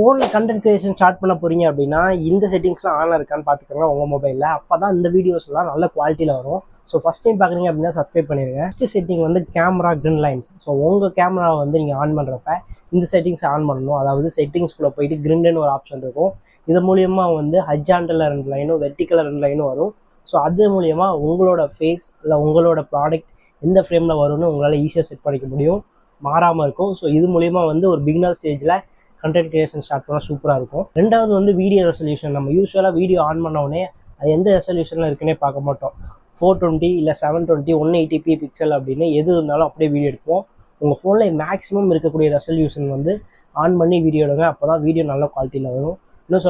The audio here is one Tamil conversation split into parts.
ஃபோனில் கண்டென்ட் கிரியேஷன் ஸ்டார்ட் பண்ண போகிறீங்க அப்படின்னா இந்த செட்டிங்ஸ்லாம் ஆனில் இருக்கான்னு பார்த்துக்கோங்க உங்கள் மொபைலில். அப்போ தான் இந்த வீடியோஸ்லாம் நல்ல குவாலிட்டியில் வரும். ஸோ ஃபஸ்ட் டைம் பார்க்குறீங்க அப்படின்னா சப்ஸ்கிரைப் பண்ணிடுங்க. ஃபஸ்ட்டு செட்டிங் வந்து கேமரா கிரின் லைன்ஸ். ஸோ உங்கள் கேமராவை வந்து நீங்கள் ஆன் பண்ணுறப்ப இந்த செட்டிங்ஸ் ஆன் பண்ணணும். அதாவது செட்டிங்ஸ்குள்ளே போயிட்டு கிரின்னு ஒரு ஆப்ஷன் இருக்கும். இது மூலியமாக வந்து ஹரிசாண்டலில் 2 லைனும் வெர்டிக்கலில் 2 லைனும் வரும். ஸோ அது மூலிமா உங்களோட ஃபேஸ் இல்லை உங்களோட ப்ராடக்ட் எந்த ஃப்ரேமில் வரும்னு உங்களால் ஈஸியாக செட் பண்ணிக்க முடியும், மாறாமல் இருக்கும். ஸோ இது மூலிமா வந்து ஒரு பிகினர் ஸ்டேஜில் கண்டென்ட் கிரியேஷன் ஸ்டார்ட் பண்ணால் சூப்பராக இருக்கும். ரெண்டாவது வந்து வீடியோ ரெசல்யூஷன். நம்ம யூஸ்வலாக வீடியோ ஆன் பண்ணோடனே அது எந்த ரெசல்யூஷனில் இருக்குன்னே பார்க்க மாட்டோம். 420 இல்லை 720 180p பிக்சல் அப்படின்னு எது இருந்தாலும் அப்படியே வீடியோ எடுப்போம். உங்கள் ஃபோனில் மேக்ஸிமம் இருக்கக்கூடிய ரெசல்யூஷன் வந்து ஆன் பண்ணி வீடியோ எடுங்க. அப்போ தான் வீடியோ நல்ல குவாலிட்டியில் வரும். இன்னும்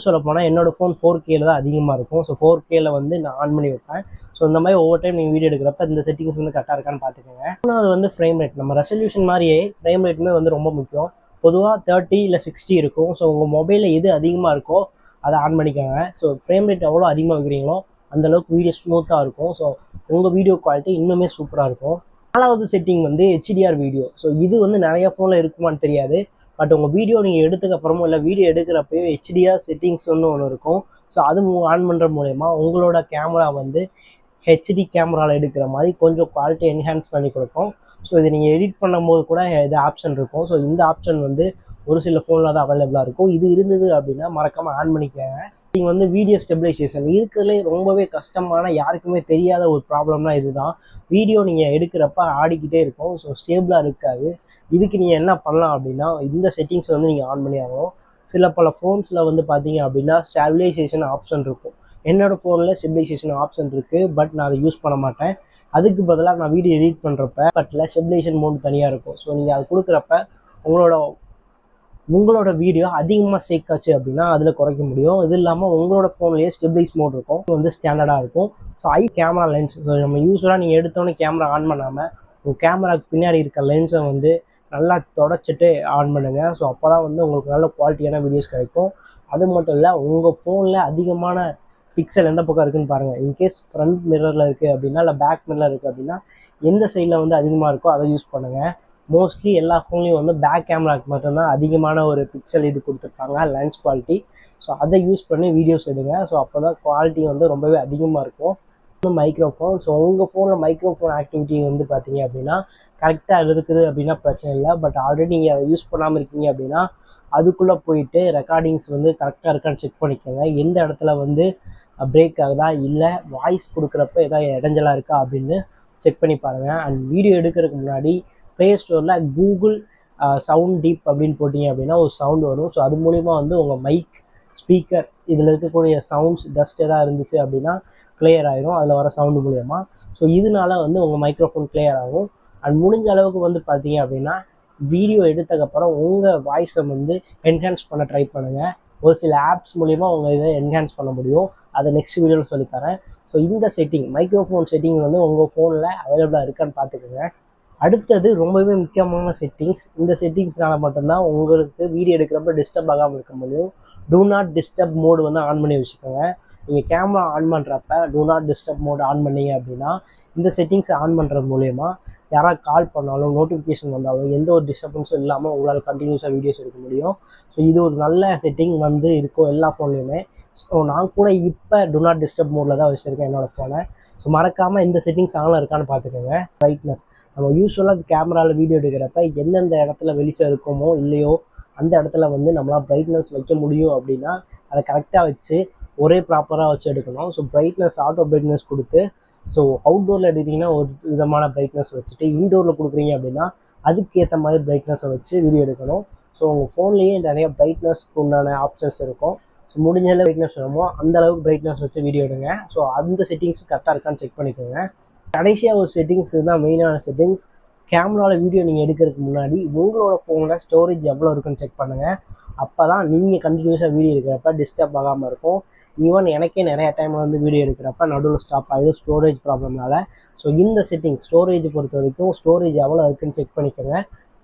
சொல்லப்போனால் என்னோடய ஃபோன் 4Kல தான் அதிகமாக இருக்கும். ஸோ 4Kல வந்து நான் ஆன் பண்ணி வைப்பேன். ஸோ இந்த மாதிரி ஒவ்வொரு டைம் நீங்கள் வீடியோ எடுக்கிறப்ப இந்த செட்டிங்ஸ் வந்து கரெக்டாக இருக்கான்னு பார்த்துக்கோங்க. மூணாவது வந்து ஃப்ரேம் ரேட். நம்ம ரெசல்யூஷன் மாதிரியே ஃப்ரேம் ரேட்டுமே வந்து ரொம்ப முக்கியம். பொதுவாக 30 இல்லை 60 இருக்கும். ஸோ உங்கள் மொபைலில் எது அதிகமாக இருக்கோ அதை ஆன் பண்ணிக்கோங்க. ஸோ ஃப்ரேம் ரேட் எவ்வளோ அதிகமாக வைக்கிறீங்களோ அந்தளவுக்கு வீடியோ ஸ்மூத்தாக இருக்கும். ஸோ உங்கள் வீடியோ குவாலிட்டி இன்னுமே சூப்பராக இருக்கும். 4வது செட்டிங் வந்து HDR வீடியோ. ஸோ இது வந்து நிறைய ஃபோனில் இருக்குமான்னு தெரியாது. பட் உங்கள் வீடியோ நீங்கள் எடுத்ததுக்கப்புறமோ இல்லை வீடியோ எடுக்கிறப்போ HDR செட்டிங்ஸ் ஒன்று இருக்கும். ஸோ அது ஆன் பண்ணுற மூலயமா உங்களோட கேமரா வந்து HD கேமராவில் எடுக்கிற மாதிரி கொஞ்சம் குவாலிட்டி என்ஹான்ஸ் பண்ணி கொடுக்கும். ஸோ இது நீங்கள் எடிட் பண்ணும்போது கூட இது ஆப்ஷன் இருக்கும். ஸோ இந்த ஆப்ஷன் வந்து ஒரு சில ஃபோனில் தான் அவைலபிளாக இருக்கும். இது இருந்தது அப்படின்னா மறக்காமல் ஆன் பண்ணிக்கோங்க. நீங்கள் வந்து வீடியோ ஸ்டெபிலைசேஷன் இருக்கிறதுலே ரொம்பவே கஷ்டமான, யாருக்குமே தெரியாத ஒரு ப்ராப்ளம்னா இதுதான். வீடியோ நீங்கள் எடுக்கிறப்ப ஆடிக்கிட்டே இருக்கும். ஸோ ஸ்டேபிளாக இருக்காது. இதுக்கு நீங்கள் என்ன பண்ணலாம் அப்படின்னா இந்த செட்டிங்ஸ் வந்து நீங்கள் ஆன் பண்ணி ஆகணும். சில பல ஃபோன்ஸில் வந்து பார்த்தீங்க அப்படின்னா ஸ்டெபிலைசேஷன் ஆப்ஷன் இருக்கும். என்னோடய ஃபோனில் ஸ்டெபிலைசேஷன் ஆப்ஷன் இருக்குது. பட் நான் அதை யூஸ் பண்ண மாட்டேன். அதுக்கு பதிலாக நான் வீடியோ எடிட் பண்ணுறப்ப பட்டில் ஸ்டெபிலைசேஷன் மோட் தனியாக இருக்கும். ஸோ நீங்கள் அது கொடுக்குறப்ப உங்களோட வீடியோ அதிகமாக சேர்க்காச்சு அப்படின்னா அதில் குறைக்க முடியும். இது இல்லாமல் உங்களோட ஃபோன்லேயே ஸ்டெபிலைஸ் மோட் இருக்கும். வந்து ஸ்டாண்டர்டாக இருக்கும். So camera lens. ஸோ நம்ம யூஸ்வலாக நீங்கள் எடுத்தோன்னே கேமரா ஆன் பண்ணாமல் உங்கள் கேமராவுக்கு பின்னாடி இருக்க லென்ஸை வந்து நல்லா தொடச்சிட்டு ஆன் பண்ணுங்கள். ஸோ அப்போ தான் வந்து உங்களுக்கு நல்ல குவாலிட்டியான வீடியோஸ் கிடைக்கும். அது மட்டும் இல்லை, உங்கள் ஃபோனில் அதிகமான பிக்சல் எந்த பக்கம் இருக்குதுன்னு பாருங்கள். இன்கேஸ் ஃப்ரண்ட் மிரரில் இருக்குது அப்படின்னா இல்லை பேக் மிரரில் இருக்குது அப்படின்னா எந்த சைடில் வந்து அதிகமாக இருக்கோ அதை யூஸ் பண்ணுங்கள். மோஸ்ட்லி எல்லா ஃபோன்லேயும் வந்து பேக் கேமராவுக்கு மட்டும்தான் அதிகமான ஒரு பிக்சல் இது கொடுத்துருப்பாங்க, லென்ஸ் குவாலிட்டி. ஸோ அதை யூஸ் பண்ணி வீடியோஸ் எடுங்க. ஸோ அப்போ தான் குவாலிட்டி வந்து ரொம்பவே அதிகமாக இருக்கும். மைக்ரோஃபோன். ஸோ உங்கள் ஃபோனில் மைக்ரோஃபோன் ஆக்டிவிட்டி வந்து பார்த்தீங்க அப்படின்னா கரெக்டாக இருக்குது அப்படின்னா பிரச்சனை இல்லை. பட் ஆல்ரெடி நீங்கள் அதை யூஸ் பண்ணாமல் இருக்கீங்க அப்படின்னா அதுக்குள்ளே போயிட்டு ரெக்கார்டிங்ஸ் வந்து கரெக்டாக இருக்கான்னு செக் பண்ணிக்கோங்க. எந்த இடத்துல வந்து பிரேக் ஆகுதா, இல்லை வாய்ஸ் கொடுக்குறப்ப எதாவது இடைஞ்சலாக இருக்கா அப்படின்னு செக் பண்ணி பாருங்கள். அண்ட் வீடியோ எடுக்கிறதுக்கு முன்னாடி ப்ளே ஸ்டோரில் கூகுள் சவுண்ட் டீப் அப்படின்னு போட்டிங்க அப்படின்னா ஒரு சவுண்ட் வரும். ஸோ அது மூலிமா வந்து உங்கள் மைக், ஸ்பீக்கர் இதில் இருக்கக்கூடிய சவுண்ட்ஸ் டஸ்ட் எதாவது இருந்துச்சு அப்படின்னா கிளியர் ஆகிடும் அதில் வர சவுண்டு மூலயமா. ஸோ இதனால வந்து உங்கள் மைக்ரோஃபோன் கிளியர் ஆகும். அண்ட் முடிஞ்ச அளவுக்கு வந்து பார்த்தீங்க அப்படின்னா வீடியோ எடுத்ததுக்கப்புறம் உங்கள் வாய்ஸை வந்து என்ஹான்ஸ் பண்ண ட்ரை பண்ணுங்கள். ஒரு சில ஆப்ஸ் மூலிமா உங்கள் இதை என்ஹான்ஸ் பண்ண முடியும். அதை நெக்ஸ்ட் வீடியோவில் சொல்லித்தரேன். ஸோ இந்த செட்டிங், மைக்ரோஃபோன் செட்டிங் வந்து உங்கள் ஃபோனில் அவைலபிளாக இருக்கான்னு பார்த்துக்கோங்க. அடுத்தது ரொம்பவே முக்கியமான செட்டிங்ஸ். இந்த செட்டிங்ஸ்னால மட்டும்தான் உங்களுக்கு வீடியோ எடுக்கிறப்ப டிஸ்டர்ப் ஆகாமல் இருக்க முடியும். டூ நாட் டிஸ்டர்ப் மோடு வந்து ஆன் பண்ணி வச்சுக்கோங்க. நீங்கள் கேமரா ஆன் பண்ணுறப்ப do not disturb mode on பண்ணீங்க அப்படின்னா இந்த செட்டிங்ஸை ஆன் பண்ணுறது மூலயமா யாராவது கால் பண்ணாலும் நோட்டிஃபிகேஷன் வந்தாலும் எந்த ஒரு டிஸ்டர்பன்ஸும் இல்லாமல் உங்களால் கண்டினியூஸாக வீடியோஸ் எடுக்க முடியும். ஸோ இது ஒரு நல்ல செட்டிங் வந்து இருக்கும் எல்லா ஃபோன்லேயுமே. ஸோ நான் கூட இப்போ டூ நாட் டிஸ்டர்ப் மோடில் தான் வச்சுருக்கேன் என்னோடய ஃபோனை. ஸோ மறக்காமல் இந்த செட்டிங்ஸ் ஆனில் இருக்கான்னு பார்த்துக்கோங்க. பிரைட்னஸ். நம்ம யூஸ்வலாக கேமராவில் வீடியோ எடுக்கிறப்ப எந்தெந்த இடத்துல வெளிச்சம் இருக்குமோ இல்லையோ அந்த இடத்துல வந்து நம்மளால் பிரைட்னஸ் வைக்க முடியும் அப்படின்னா அதை கரெக்டாக வச்சு ஒரே ப்ராப்பராக வச்சு எடுக்கணும். ஸோ பிரைட்னஸ் ஆட்டோ பிரைட்னஸ் கொடுத்து, ஸோ அவுட்டோரில் எடுத்திங்கன்னா ஒரு விதமான பிரைட்னஸ் வச்சுட்டு இன்டோரில் கொடுக்குறீங்க அப்படின்னா அதுக்கேற்ற மாதிரி பிரைட்னஸை வச்சு வீடியோ எடுக்கணும். ஸோ உங்கள் ஃபோன்லேயே நிறைய பிரைட்னஸ்க்கு உண்டான ஆப்ஷன்ஸ் இருக்கும். ஸோ முடிஞ்ச அளவு பிரைட்னஸ் வேணுமோ அந்தளவுக்கு பிரைட்னஸ் வச்சு வீடியோ எடுங்க. ஸோ அந்த செட்டிங்ஸ் கரெக்டாக இருக்கான்னு செக் பண்ணிக்கோங்க. கடைசியாக ஒரு செட்டிங்ஸ் தான் மெயினான செட்டிங்ஸ். கேமராவில் வீடியோ நீங்கள் எடுக்கிறதுக்கு முன்னாடி உங்களோட ஃபோனில் ஸ்டோரேஜ் எவ்வளோ இருக்குன்னு செக் பண்ணுங்கள். அப்போ தான் நீங்கள் கண்டினியூஸாக வீடியோ எடுக்கிறப்ப டிஸ்டர்ப் ஆகாமல் இருக்கும். ஈவன் எனக்கே நிறையா டைமில் வந்து வீடியோ எடுக்கிறப்ப நடுவில் ஸ்டாப் ஆகிடும் ஸ்டோரேஜ் ப்ராப்ளம்னால. ஸோ இந்த செட்டிங் ஸ்டோரேஜ் பொறுத்த வரைக்கும் ஸ்டோரேஜ் எவ்வளோ இருக்குன்னு செக் பண்ணிக்கோங்க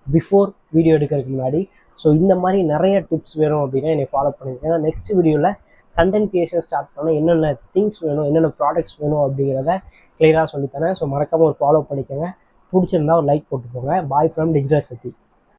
பிஃபோர் வீடியோ எடுக்கிறதுக்கு முன்னாடி. ஸோ இந்த மாதிரி நிறைய டிப்ஸ் வேணும் அப்படின்னா என்னை ஃபாலோ பண்ணிக்கோங்க. நெக்ஸ்ட் வீடியோவில் கண்டென்ட் கிரியேஷன் ஸ்டார்ட் பண்ண என்னென்ன திங்ஸ் வேணும், என்னென்ன ப்ராடக்ட்ஸ் வேணும் அப்படிங்கிறத கிளியராக சொல்லித்தரேன். ஸோ மறக்காமல் ஒரு ஃபாலோ பண்ணிக்கோங்க. பிடிச்சிருந்தா ஒரு லைக் போட்டு போங்க. Bye from digital Sakthi.